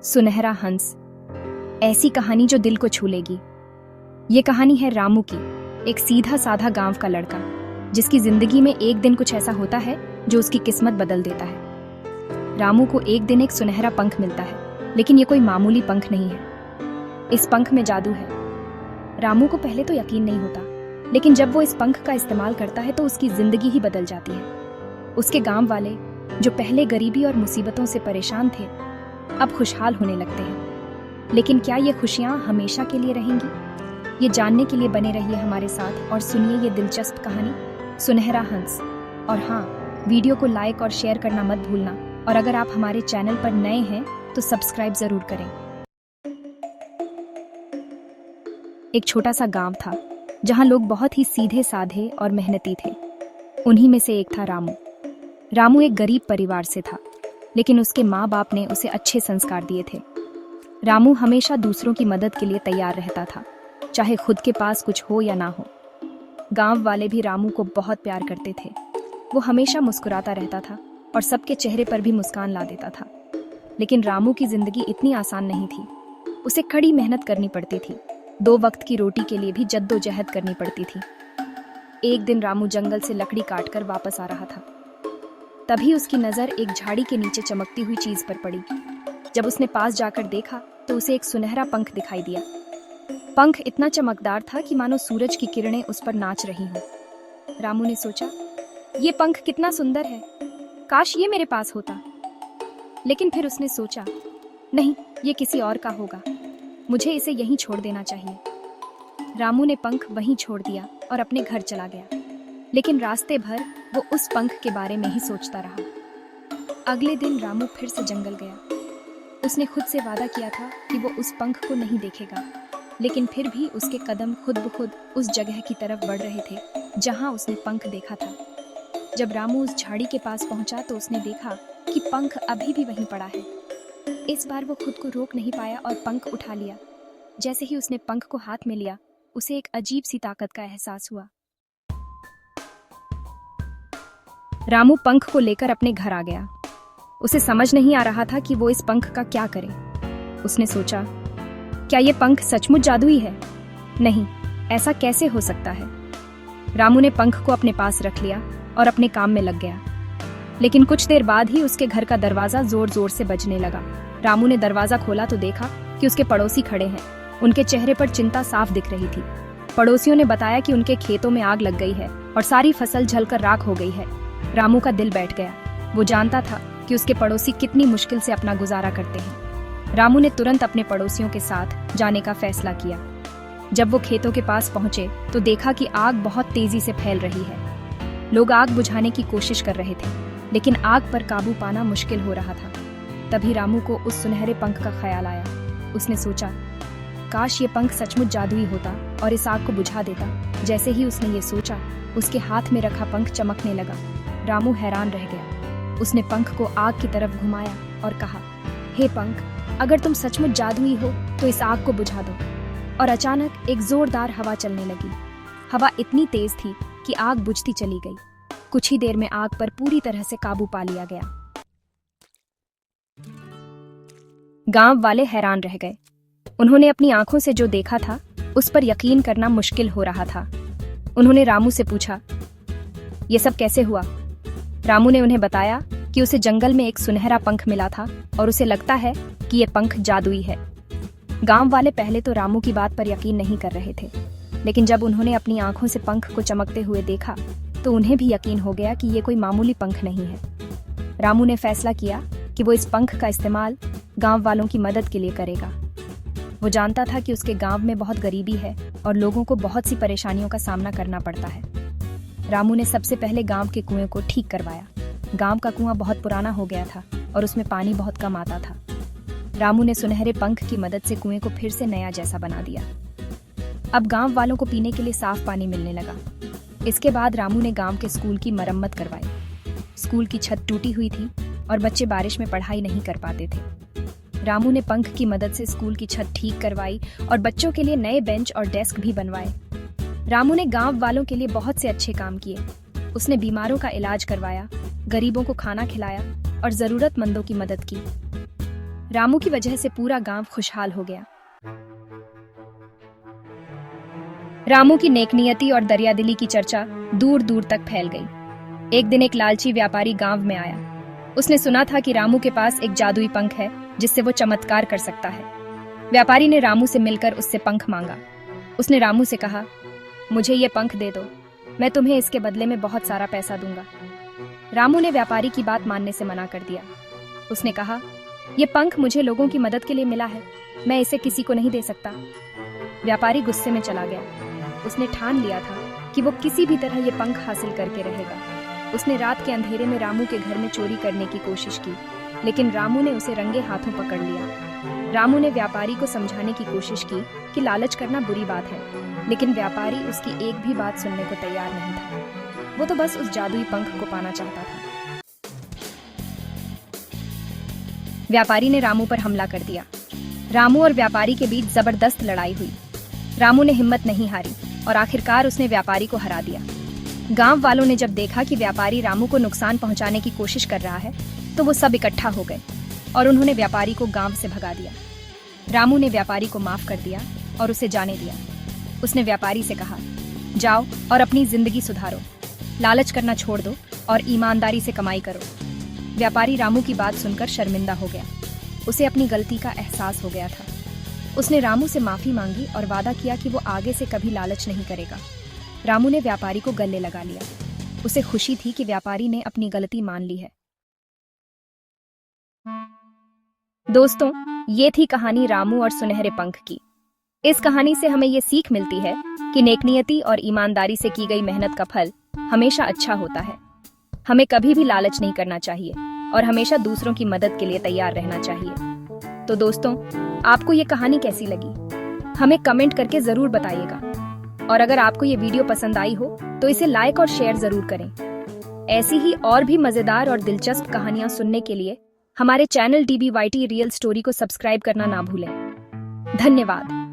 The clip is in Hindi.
सुनहरा हंस, ऐसी कहानी जो दिल को छू लेगी। ये कहानी है रामू की, एक सीधा साधा गांव का लड़का जिसकी जिंदगी में एक दिन कुछ ऐसा होता है जो उसकी किस्मत बदल देता है। रामू को एक दिन एक सुनहरा पंख मिलता है, लेकिन ये कोई मामूली पंख नहीं है। इस पंख में जादू है। रामू को पहले तो यकीन नहीं होता, लेकिन जब वो इस पंख का इस्तेमाल करता है तो उसकी जिंदगी ही बदल जाती है। उसके गांव वाले जो पहले गरीबी और मुसीबतों से परेशान थे, अब खुशहाल होने लगते हैं। लेकिन क्या ये खुशियां हमेशा के लिए रहेंगी? ये जानने के लिए बने रहिए हमारे साथ और सुनिए ये दिलचस्प कहानी सुनहरा हंस। और हाँ, वीडियो को लाइक और शेयर करना मत भूलना। और अगर आप हमारे चैनल पर नए हैं तो सब्सक्राइब जरूर करें। एक छोटा सा गांव था जहां लोग बहुत ही सीधे साधे और मेहनती थे। उन्हीं में से एक था रामू। रामू एक गरीब परिवार से था, लेकिन उसके माँ बाप ने उसे अच्छे संस्कार दिए थे। रामू हमेशा दूसरों की मदद के लिए तैयार रहता था, चाहे खुद के पास कुछ हो या ना हो। गांव वाले भी रामू को बहुत प्यार करते थे। वो हमेशा मुस्कुराता रहता था और सबके चेहरे पर भी मुस्कान ला देता था। लेकिन रामू की जिंदगी इतनी आसान नहीं थी। उसे कड़ी मेहनत करनी पड़ती थी। 2 वक्त की रोटी के लिए भी जद्दोजहद करनी पड़ती थी। एक दिन रामू जंगल से लकड़ी काटकर वापस आ रहा था। तभी उसकी नजर एक झाड़ी के नीचे चमकती हुई चीज पर पड़ी। जब उसने पास जाकर देखा तो उसे एक सुनहरा पंख दिखाई दिया। पंख इतना चमकदार था कि मानो सूरज की किरणें उस पर नाच रही हों। रामू ने सोचा, ये पंख कितना सुंदर है, काश ये मेरे पास होता। लेकिन फिर उसने सोचा, नहीं, ये किसी और का होगा, मुझे इसे यहीं छोड़ देना चाहिए। रामू ने पंख वहीं छोड़ दिया और अपने घर चला गया। लेकिन रास्ते भर वो उस पंख के बारे में ही सोचता रहा। अगले दिन रामू फिर से जंगल गया। उसने खुद से वादा किया था कि वो उस पंख को नहीं देखेगा, लेकिन फिर भी उसके कदम खुद ब खुद उस जगह की तरफ बढ़ रहे थे जहां उसने पंख देखा था। जब रामू उस झाड़ी के पास पहुंचा तो उसने देखा कि पंख अभी भी वहीं पड़ा है। इस बार वो खुद को रोक नहीं पाया और पंख उठा लिया। जैसे ही उसने पंख को हाथ में लिया, उसे एक अजीब सी ताकत का एहसास हुआ। रामू पंख को लेकर अपने घर आ गया। उसे समझ नहीं आ रहा था कि वो इस पंख का क्या करे। उसने सोचा, क्या ये पंख सचमुच जादुई है? नहीं, ऐसा कैसे हो सकता है? रामू ने पंख को अपने पास रख लिया और अपने काम में लग गया। लेकिन कुछ देर बाद ही उसके घर का दरवाजा जोर जोर से बजने लगा। रामू ने दरवाजा खोला तो देखा कि उसके पड़ोसी खड़े हैं। उनके चेहरे पर चिंता साफ दिख रही थी। पड़ोसियों ने बताया कि उनके खेतों में आग लग गई है और सारी फसल जलकर राख हो गई है। रामू का दिल बैठ गया। वो जानता था कि उसके पड़ोसी कितनी मुश्किल से अपना गुजारा करते हैं। रामू ने तुरंत अपने पड़ोसियों के साथ जाने का फैसला किया। जब वो खेतों के पास पहुंचे तो देखा कि आग बहुत तेजी से फैल रही है। लोग आग बुझाने की कोशिश कर रहे थे, लेकिन आग पर काबू पाना मुश्किल हो रहा था। तभी रामू को उस सुनहरे पंख का ख्याल आया। उसने सोचा, काश ये पंख सचमुच जादुई होता और इस आग को बुझा देता। जैसे ही उसने ये सोचा, उसके हाथ में रखा पंख चमकने लगा। रामू हैरान रह गया। उसने पंख को आग की तरफ घुमाया और कहा, हे पंख, अगर तुम सचमुच जादुई हो तो इस आग को बुझा दो। और अचानक एक जोरदार हवा चलने लगी। हवा इतनी तेज थी कि आग बुझती चली गई। कुछ ही देर में आग पर पूरी तरह से काबू पा लिया गया। गांव वाले हैरान रह गए। उन्होंने अपनी आंखों से जो देखा था उस पर यकीन करना मुश्किल हो रहा था। उन्होंने रामू से पूछा, ये सब कैसे हुआ? रामू ने उन्हें बताया कि उसे जंगल में एक सुनहरा पंख मिला था और उसे लगता है कि ये पंख जादुई है। गांव वाले पहले तो रामू की बात पर यकीन नहीं कर रहे थे, लेकिन जब उन्होंने अपनी आंखों से पंख को चमकते हुए देखा तो उन्हें भी यकीन हो गया कि ये कोई मामूली पंख नहीं है। रामू ने फैसला किया कि वो इस पंख का इस्तेमाल गांव वालों की मदद के लिए करेगा। वो जानता था कि उसके गांव में बहुत गरीबी है और लोगों को बहुत सी परेशानियों का सामना करना पड़ता है। रामू ने सबसे पहले गांव के कुएं को ठीक करवाया। गांव का कुआं बहुत पुराना हो गया था और उसमें पानी बहुत कम आता था। रामू ने सुनहरे पंख की मदद से कुएं को फिर से नया जैसा बना दिया। अब गांव वालों को पीने के लिए साफ पानी मिलने लगा। इसके बाद रामू ने गांव के स्कूल की मरम्मत करवाई। स्कूल की छत टूटी हुई थी और बच्चे बारिश में पढ़ाई नहीं कर पाते थे। रामू ने पंख की मदद से स्कूल की छत ठीक करवाई और बच्चों के लिए नए बेंच और डेस्क भी बनवाए। रामू ने गांव वालों के लिए बहुत से अच्छे काम किए। उसने बीमारों का इलाज करवाया, गरीबों को खाना खिलाया और जरूरतमंदों की मदद की। रामू की वजह से पूरा गांव खुशहाल हो गया। रामू की नेकनियति और दरियादिली की चर्चा दूर दूर तक फैल गई। एक दिन एक लालची व्यापारी गांव में आया। उसने सुना था कि रामू के पास एक जादुई पंख है जिससे वो चमत्कार कर सकता है। व्यापारी ने रामू से मिलकर उससे पंख मांगा। उसने रामू से कहा, मुझे ये पंख दे दो, मैं तुम्हें इसके बदले में बहुत सारा पैसा दूंगा। रामू ने व्यापारी की बात मानने से मना कर दिया। उसने कहा, ये पंख मुझे लोगों की मदद के लिए मिला है, मैं इसे किसी को नहीं दे सकता। व्यापारी गुस्से में चला गया। उसने ठान लिया था कि वो किसी भी तरह ये पंख हासिल करके रहेगा। उसने रात के अंधेरे में रामू के घर में चोरी करने की कोशिश की, लेकिन रामू ने उसे रंगे हाथों पकड़ लिया। रामू ने व्यापारी को समझाने की कोशिश की कि लालच करना बुरी बात है, लेकिन व्यापारी उसकी एक भी बात सुनने को तैयार नहीं था। वो तो बस उस जादुई पंख को पाना चाहता था। व्यापारी ने रामू पर हमला कर दिया। रामू और व्यापारी के बीच जबरदस्त लड़ाई हुई। रामू ने हिम्मत नहीं हारी और आखिरकार उसने व्यापारी को हरा दिया। गांव वालों ने जब देखा कि व्यापारी रामू को नुकसान पहुंचाने की कोशिश कर रहा है, तो वो सब इकट्ठा हो गए और उन्होंने व्यापारी को गांव से भगा दिया। रामू ने व्यापारी को माफ कर दिया और उसे जाने दिया। उसने व्यापारी से कहा, जाओ और अपनी जिंदगी सुधारो, लालच करना छोड़ दो और ईमानदारी से कमाई करो। व्यापारी रामू की बात सुनकर शर्मिंदा हो गया। उसे अपनी गलती का एहसास हो गया था। उसने रामू से माफी मांगी और वादा किया कि वो आगे से कभी लालच नहीं करेगा। रामू ने व्यापारी को गले लगा लिया। उसे खुशी थी कि व्यापारी ने अपनी गलती मान ली है। दोस्तों, ये थी कहानी रामू और सुनहरे पंख की। इस कहानी से हमें ये सीख मिलती है कि नेकनियति और ईमानदारी से की गई मेहनत का फल हमेशा अच्छा होता है। हमें कभी भी लालच नहीं करना चाहिए और हमेशा दूसरों की मदद के लिए तैयार रहना चाहिए। तो दोस्तों, आपको ये कहानी कैसी लगी? हमें कमेंट करके जरूर बताइएगा। और अगर आपको ये वीडियो पसंद आई हो तो इसे लाइक और शेयर जरूर करें। ऐसी ही और भी मजेदार और दिलचस्प कहानियां सुनने के लिए हमारे चैनल DBYT रियल स्टोरी को सब्सक्राइब करना ना भूलें। धन्यवाद।